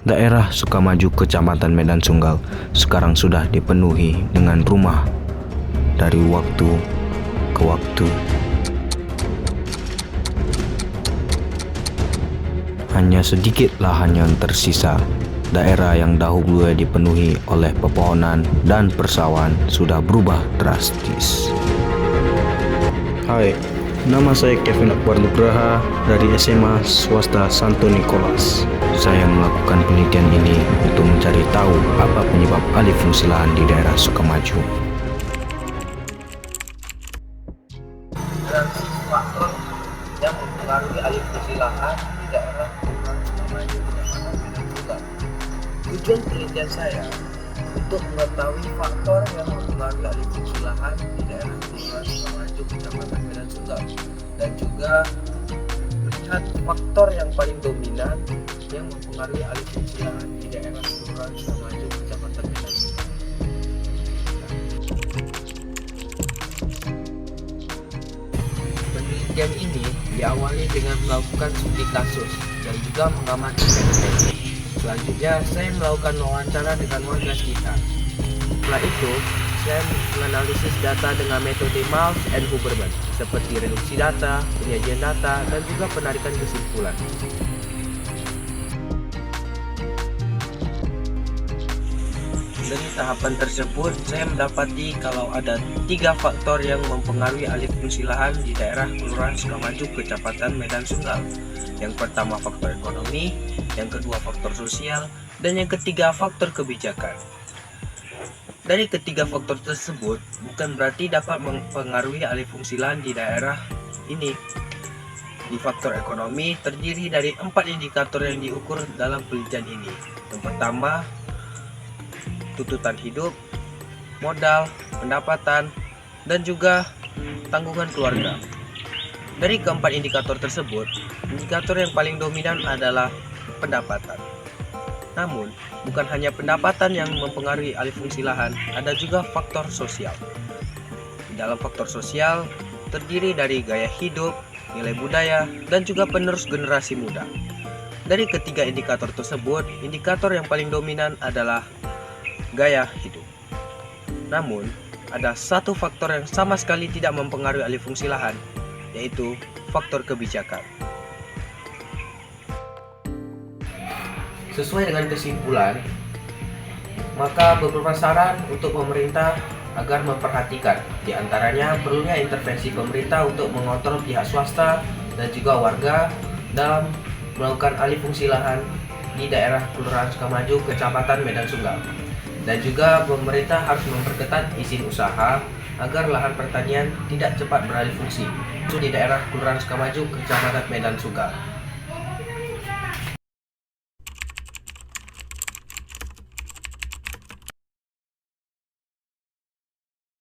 Daerah Sukamaju, Kecamatan Medan Sunggal sekarang sudah dipenuhi dengan rumah dari waktu ke waktu. Hanya sedikit lahan yang tersisa. Daerah yang dahulu dipenuhi oleh pepohonan dan persawahan sudah berubah drastis. Hai, nama saya Kevin Akbar Nugraha dari SMA Swasta Santo Nicholas. Saya melakukan penelitian ini untuk mencari tahu apa penyebab alih fungsi lahan di daerah Sukamaju. Dan faktor yang mempengaruhi alih fungsi lahan di daerah Sukamaju, Kecamatan Medan Sunggal. Tujuan penelitian saya untuk mengetahui faktor yang mempengaruhi alih fungsi lahan di daerah Sukamaju, Kecamatan Medan Sunggal, dan juga melihat faktor yang paling dominan yang mempengaruhi alih fungsi lahan di daerah Sukamaju, Kecamatan Medan Sunggal. Penelitian ini diawali dengan melakukan studi kasus dan juga mengamati fenomena. Selanjutnya, saya melakukan wawancara dengan warga sekitar. Setelah itu, saya menganalisis data dengan metode Maltz and Huberman, seperti reduksi data, penyajian data, dan juga penarikan kesimpulan. Dari tahapan tersebut, saya mendapati kalau ada 3 faktor yang mempengaruhi alih fungsi lahan di daerah Kelurahan Sukamaju, Kecamatan Medan Sunggal. Yang pertama faktor ekonomi, yang kedua faktor sosial, dan yang ketiga faktor kebijakan. Dari ketiga faktor tersebut, bukan berarti dapat mempengaruhi alih fungsi lahan di daerah ini. Di faktor ekonomi terdiri dari 4 indikator yang diukur dalam penelitian ini. Yang pertama, tuntutan hidup, modal, pendapatan, dan juga tanggungan keluarga. Dari keempat indikator tersebut, indikator yang paling dominan adalah pendapatan. Namun, bukan hanya pendapatan yang mempengaruhi alih fungsi lahan, ada juga faktor sosial. Di dalam faktor sosial terdiri dari gaya hidup, nilai budaya, dan juga penerus generasi muda. Dari ketiga indikator tersebut, indikator yang paling dominan adalah gaya hidup. Namun, ada satu faktor yang sama sekali tidak mempengaruhi alih fungsi lahan, yaitu faktor kebijakan. Sesuai dengan kesimpulan, maka beberapa saran untuk pemerintah agar memperhatikan, di antaranya perlunya intervensi pemerintah untuk mengontrol pihak swasta dan juga warga dalam melakukan alih fungsi lahan di daerah Kelurahan Sukamaju, Kecamatan Medan Sunggal. Dan juga pemerintah harus memperketat izin usaha agar lahan pertanian tidak cepat beralih fungsi, itu di daerah Kelurahan Sukamaju, Kecamatan Medan Sunggal.